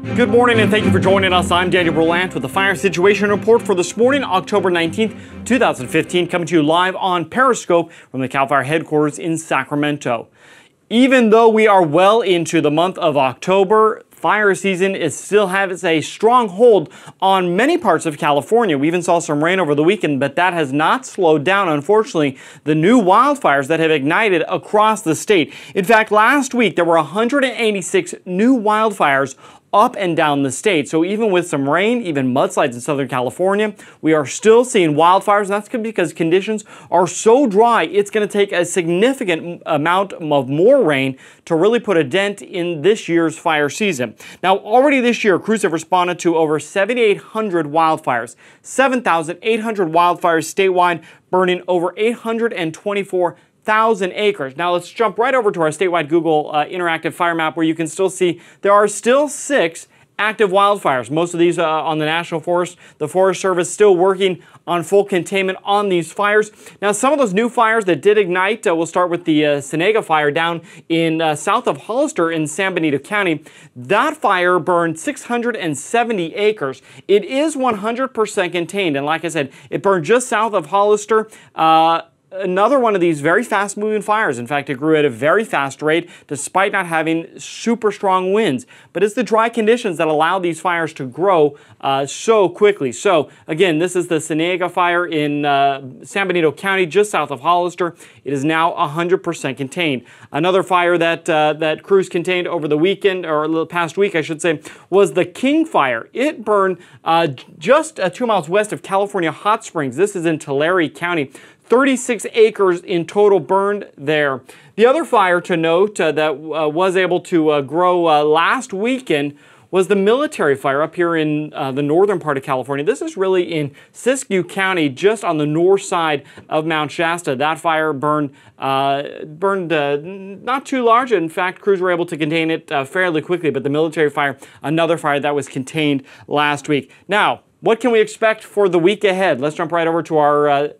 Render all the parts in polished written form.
Good morning and thank you for joining us. I'm Daniel Berlant with the Fire Situation Report for this morning, October 19th, 2015, coming to you live on Periscope from the CAL FIRE headquarters in Sacramento. Even though we are well into the month of October, fire season still has a strong hold on many parts of California. We even saw some rain over the weekend, but that has not slowed down, unfortunately, the new wildfires that have ignited across the state. In fact, last week there were 186 new wildfires up and down the state. So even with some rain, even mudslides in Southern California, we are still seeing wildfires. And that's because conditions are so dry, it's going to take a significant amount of more rain to really put a dent in this year's fire season. Now, already this year, crews have responded to over 7,800 wildfires, 7,800 wildfires statewide, burning over 824,000 acres. Now let's jump right over to our statewide Google interactive fire map, where you can still see there are still 6 active wildfires. Most of these on the National Forest. The Forest Service still working on full containment on these fires. Now, some of those new fires that did ignite, we'll start with the Senega fire down in south of Hollister in San Benito County. That fire burned 670 acres. It is 100% contained, and like I said, it burned just south of Hollister. Another one of these very fast-moving fires. In fact, it grew at a very fast rate despite not having super strong winds. But it's the dry conditions that allow these fires to grow so quickly. So, again, this is the Senega fire in San Benito County, just south of Hollister. It is now 100% contained. Another fire that crews contained over the weekend, or the past week, I should say, was the King fire. It burned just 2 miles west of California Hot Springs. This is in Tulare County. 36 acres in total burned there. The other fire to note that was able to grow last weekend was the military fire up here in the northern part of California. This is really in Siskiyou County, just on the north side of Mount Shasta. That fire burned not too large. In fact, crews were able to contain it fairly quickly, but the military fire, another fire that was contained last week. Now, what can we expect for the week ahead? Let's jump right over to our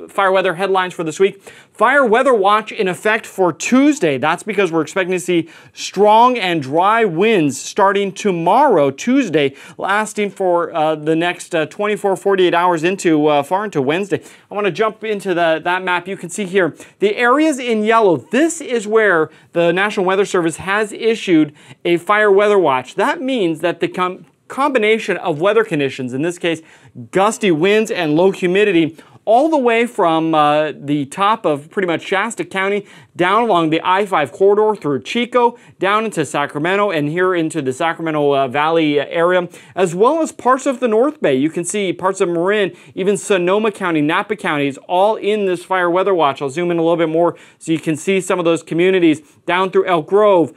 fire weather headlines for this week. Fire weather watch in effect for Tuesday. That's because we're expecting to see strong and dry winds starting tomorrow, Tuesday, lasting for the next 24, 48 hours into far into Wednesday. I want to jump into that map. You can see here the areas in yellow. This is where the National Weather Service has issued a fire weather watch. That means that the combination of weather conditions, in this case gusty winds and low humidity, all the way from the top of pretty much Shasta County down along the I-5 corridor through Chico, down into Sacramento, and here into the Sacramento Valley area, as well as parts of the North Bay. You can see parts of Marin, even Sonoma County, Napa County is all in this fire weather watch. I'll zoom in a little bit more so you can see some of those communities down through Elk Grove,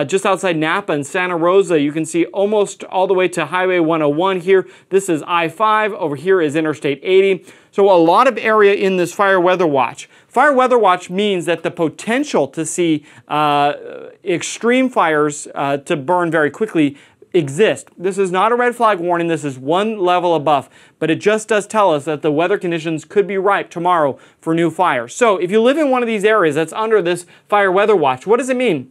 just outside Napa and Santa Rosa. You can see almost all the way to Highway 101 here. This is I-5. Over here is Interstate 80. So a lot of area in this fire weather watch. Fire weather watch means that the potential to see extreme fires to burn very quickly exist. This is not a red flag warning. This is one level above, but it just does tell us that the weather conditions could be ripe tomorrow for new fires. So if you live in one of these areas that's under this fire weather watch, what does it mean?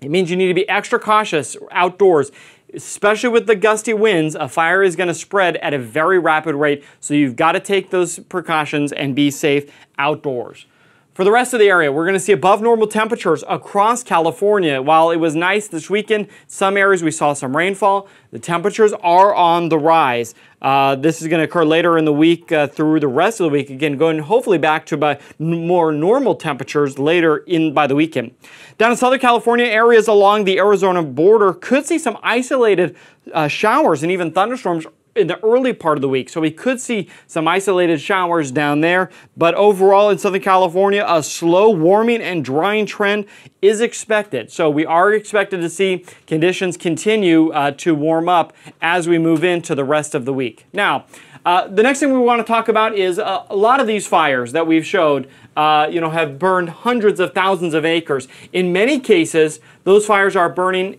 It means you need to be extra cautious outdoors. Especially with the gusty winds, a fire is going to spread at a very rapid rate, so you've got to take those precautions and be safe outdoors. For the rest of the area, we're going to see above normal temperatures across California. While it was nice this weekend, some areas we saw some rainfall. The temperatures are on the rise. This is going to occur later in the week through the rest of the week. Again, going hopefully back to more normal temperatures later by the weekend. Down in Southern California, areas along the Arizona border could see some isolated showers and even thunderstorms in the early part of the week. So we could see some isolated showers down there. But overall in Southern California, a slow warming and drying trend is expected. So we are expected to see conditions continue to warm up as we move into the rest of the week. Now, the next thing we want to talk about is a lot of these fires that we've showed have burned hundreds of thousands of acres. In many cases, those fires are burning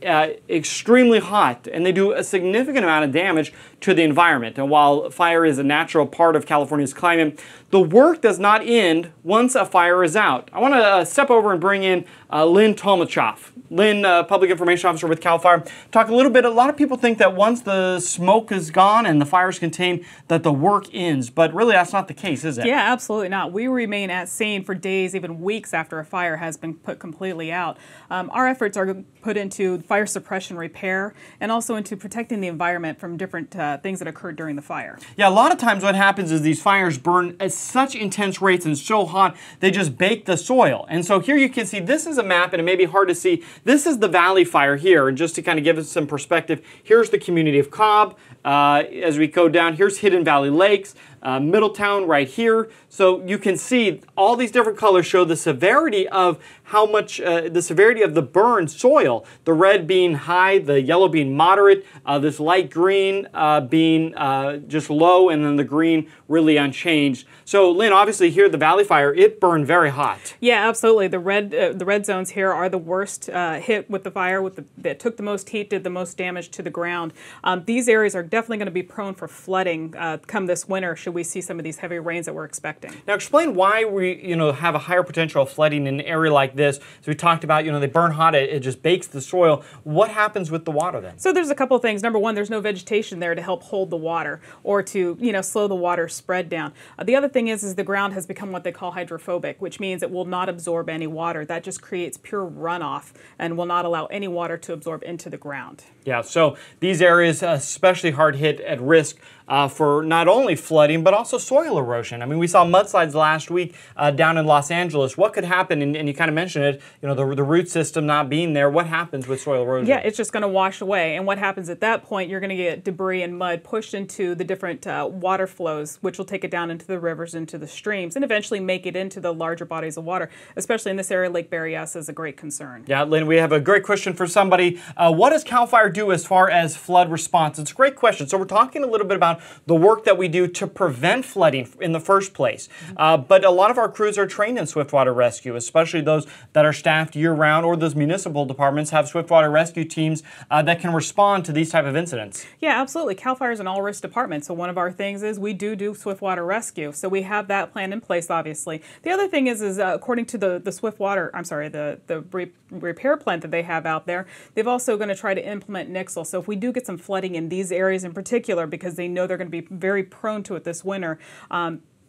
extremely hot, and they do a significant amount of damage to the environment. And while fire is a natural part of California's climate, the work does not end once a fire is out. I want to step over and bring in Lynn Tolmachoff. Lynn, Public Information Officer with CAL FIRE. Talk a little bit. A lot of people think that once the smoke is gone and the fire is contained, that the work ends. But really, that's not the case, is it? Yeah, absolutely not. We remain at scene for days, even weeks after a fire has been put completely out. Our efforts are put into fire suppression repair and also into protecting the environment from different things that occurred during the fire. Yeah, a lot of times what happens is these fires burn at such intense rates and so hot, they just bake the soil. And so here you can see, this is a map, and it may be hard to see. This is the Valley Fire here, and just to kind of give us some perspective, here's the community of Cobb. As we go down, here's Hidden Valley Lakes, Middletown right here. So you can see all these different colors show the severity of how much, the severity of the burned soil. The red being high, the yellow being moderate, this light green being just low, and then the green really unchanged. So Lynn, obviously here the Valley Fire, it burned very hot. Yeah, absolutely. The red zones here are the worst hit with the fire, that took the most heat, did the most damage to the ground. These areas are definitely going to be prone for flooding come this winter should we see some of these heavy rains that we're expecting. Now explain why we have a higher potential of flooding in an area like this. So we talked about, they burn hot, it just bakes the soil. What happens with the water then? So there's a couple of things. Number one, there's no vegetation there to help hold the water or to slow the water spread down. The other thing is the ground has become what they call hydrophobic, which means it will not absorb any water. That just creates pure runoff and will not allow any water to absorb into the ground. Yeah, so these areas especially hard hit, at risk for not only flooding, but also soil erosion. I mean, we saw mudslides last week down in Los Angeles. What could happen, and you kind of mentioned it, the root system not being there, what happens with soil erosion? Yeah, it's just going to wash away. And what happens at that point, you're going to get debris and mud pushed into the different water flows, which will take it down into the rivers, into the streams, and eventually make it into the larger bodies of water. Especially in this area, Lake Berryessa is a great concern. Yeah, Lynn, we have a great question for somebody. What does CAL FIRE do as far as flood response? It's a great question. So we're talking a little bit about the work that we do to prevent flooding in the first place. But a lot of our crews are trained in swiftwater rescue, especially those that are staffed year-round, or those municipal departments have swiftwater rescue teams that can respond to these type of incidents. Yeah, absolutely. CAL FIRE is an all-risk department, so one of our things is we do swiftwater rescue. So we have that plan in place, obviously. The other thing is according to the swiftwater, the repair plan that they have out there, they've also going to try to implement Nixle. So if we do get some flooding in these areas in particular, because they know they're going to be very prone to it this winter,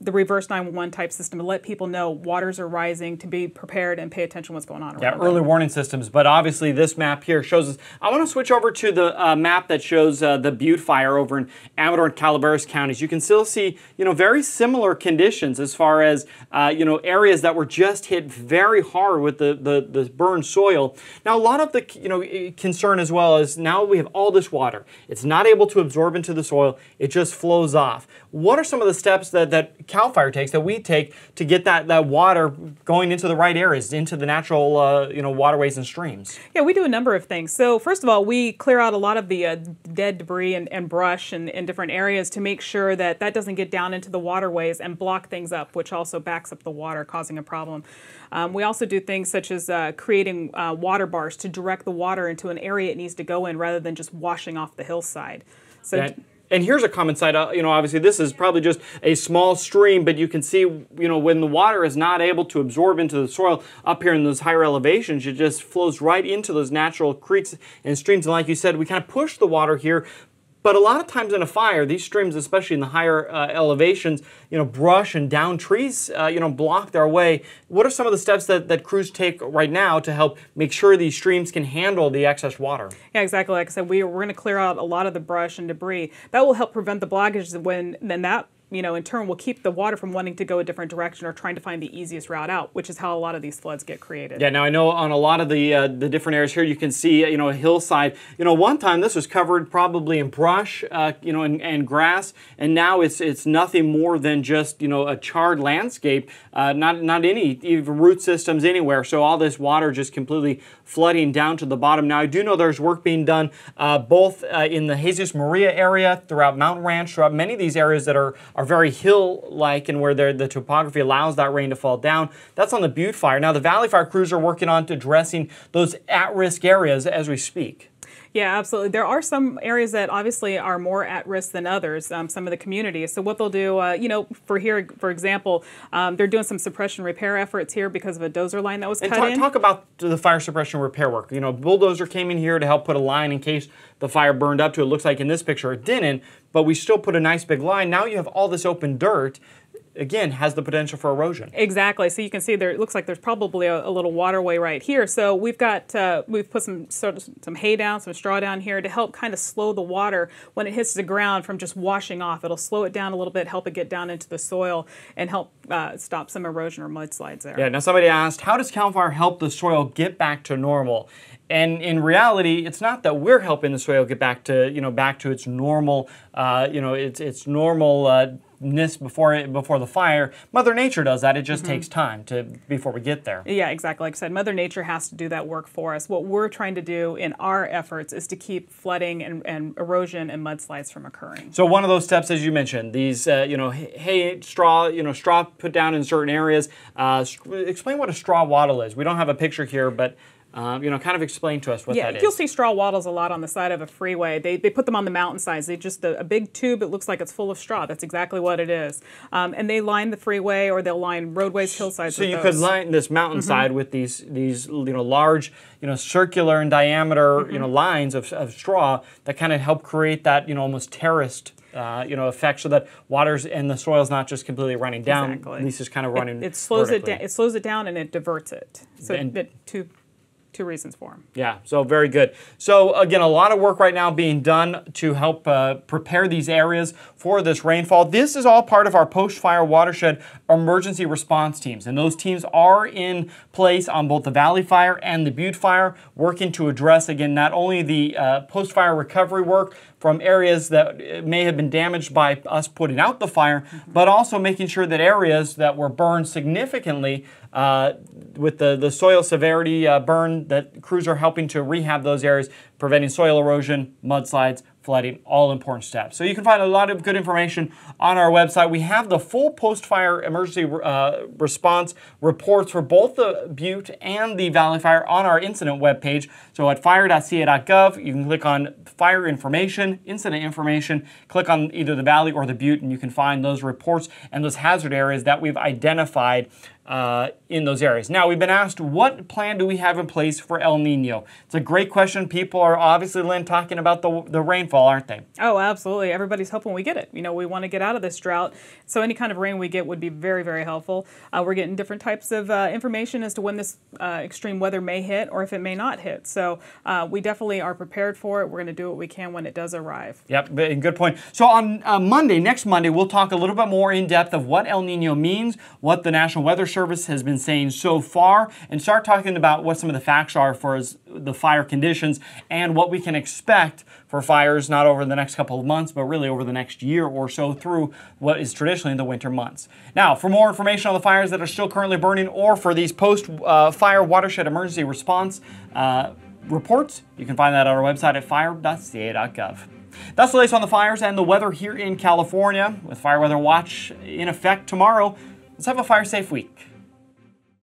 the reverse 911 type system to let people know waters are rising, to be prepared and pay attention to what's going on around them. Early warning systems, but obviously this map here shows us. I want to switch over to the map that shows the Butte fire over in Amador and Calaveras counties. You can still see, very similar conditions as far as, areas that were just hit very hard with the burned soil. Now, a lot of the, concern as well is now we have all this water. It's not able to absorb into the soil. It just flows off. What are some of the steps that CAL FIRE takes, that we take, to get that water going into the right areas, into the natural waterways and streams? Yeah, we do a number of things. So first of all, we clear out a lot of the dead debris and brush in different areas to make sure that doesn't get down into the waterways and block things up, which also backs up the water, causing a problem. We also do things such as creating water bars to direct the water into an area it needs to go in, rather than just washing off the hillside. So. And here's a common site, obviously this is probably just a small stream, but you can see, when the water is not able to absorb into the soil up here in those higher elevations, it just flows right into those natural creeks and streams. And like you said, we kind of push the water here. But a lot of times in a fire, these streams, especially in the higher elevations, brush and down trees, block their way. What are some of the steps that crews take right now to help make sure these streams can handle the excess water? Yeah, exactly. Like I said, we're going to clear out a lot of the brush and debris. That will help prevent the blockage then that in turn will keep the water from wanting to go a different direction or trying to find the easiest route out, which is how a lot of these floods get created. Yeah, now I know on a lot of the different areas here, you can see, a hillside. One time this was covered probably in brush, and grass, and now it's nothing more than just, a charred landscape, not any even root systems anywhere. So all this water just completely flooding down to the bottom. Now I do know there's work being done both in the Jesus Maria area, throughout Mountain Ranch, throughout many of these areas that are are very hill-like and where the topography allows that rain to fall down. That's on the Butte fire. Now the Valley Fire crews are working on addressing those at-risk areas as we speak. Yeah, absolutely. There are some areas that obviously are more at risk than others, some of the communities. So what they'll do, for example, they're doing some suppression repair efforts here because of a dozer line that was cut in. Talk about the fire suppression repair work. Bulldozer came in here to help put a line in case the fire burned up to. It looks like in this picture it didn't, but we still put a nice big line. Now you have all this open dirt. Again, has the potential for erosion. Exactly. So you can see there. It looks like there's probably a little waterway right here. So we've put some hay down, some straw down here to help kind of slow the water when it hits the ground from just washing off. It'll slow it down a little bit, help it get down into the soil, and help stop some erosion or mudslides there. Yeah. Now somebody asked, how does CAL FIRE help the soil get back to normal? And in reality, it's not that we're helping the soil get back to its normal its normalness before the fire. Mother Nature does that. It just takes time before we get there. Yeah, exactly. Like I said, Mother Nature has to do that work for us. What we're trying to do in our efforts is to keep flooding and erosion and mudslides from occurring. So one of those steps, as you mentioned, these hay, straw put down in certain areas. Explain what a straw wattle is. We don't have a picture here, but kind of explain to us what that is. You'll see straw wattles a lot on the side of a freeway. They put them on the mountainsides. They just a big tube. It looks like it's full of straw. That's exactly what it is. And they line the freeway, or they'll line roadways, hillsides. So you could line this mountainside with these large circular in diameter lines of straw that kind of help create that almost terraced effect, so that water's and the soil's not just completely running down. Exactly. At least it's kind of running. It slows vertically. it down. It slows it down and it diverts it. So two reasons for them. Yeah, so very good. So again, a lot of work right now being done to help prepare these areas for this rainfall. This is all part of our post-fire watershed emergency response teams, and those teams are in place on both the Valley Fire and the Butte Fire, working to address, again, not only the post-fire recovery work from areas that may have been damaged by us putting out the fire, but also making sure that areas that were burned significantly with the soil severity burn, that crews are helping to rehab those areas, preventing soil erosion, mudslides, flooding, all important steps. So you can find a lot of good information on our website. We have the full post-fire emergency response reports for both the Butte and the Valley Fire on our incident webpage. So at fire.ca.gov, you can click on fire information, incident information, click on either the Valley or the Butte, and you can find those reports and those hazard areas that we've identified in those areas. Now, we've been asked, what plan do we have in place for El Nino? It's a great question. People are obviously, Lynn, talking about the rainfall, aren't they? Oh, absolutely. Everybody's hoping we get it. We want to get out of this drought. So any kind of rain we get would be very, very helpful. We're getting different types of information as to when this extreme weather may hit or if it may not hit. So we definitely are prepared for it. We're going to do what we can when it does arrive. Yep, good point. So on next Monday, we'll talk a little bit more in depth of what El Nino means, what the National Weather Service has been saying so far, and start talking about what some of the facts are for the fire conditions and what we can expect for fires, not over the next couple of months, but really over the next year or so through what is traditionally the winter months. Now, for more information on the fires that are still currently burning, or for these post-fire watershed emergency response reports, you can find that on our website at fire.ca.gov. That's the latest on the fires and the weather here in California. With Fire Weather Watch in effect tomorrow, let's have a fire-safe week.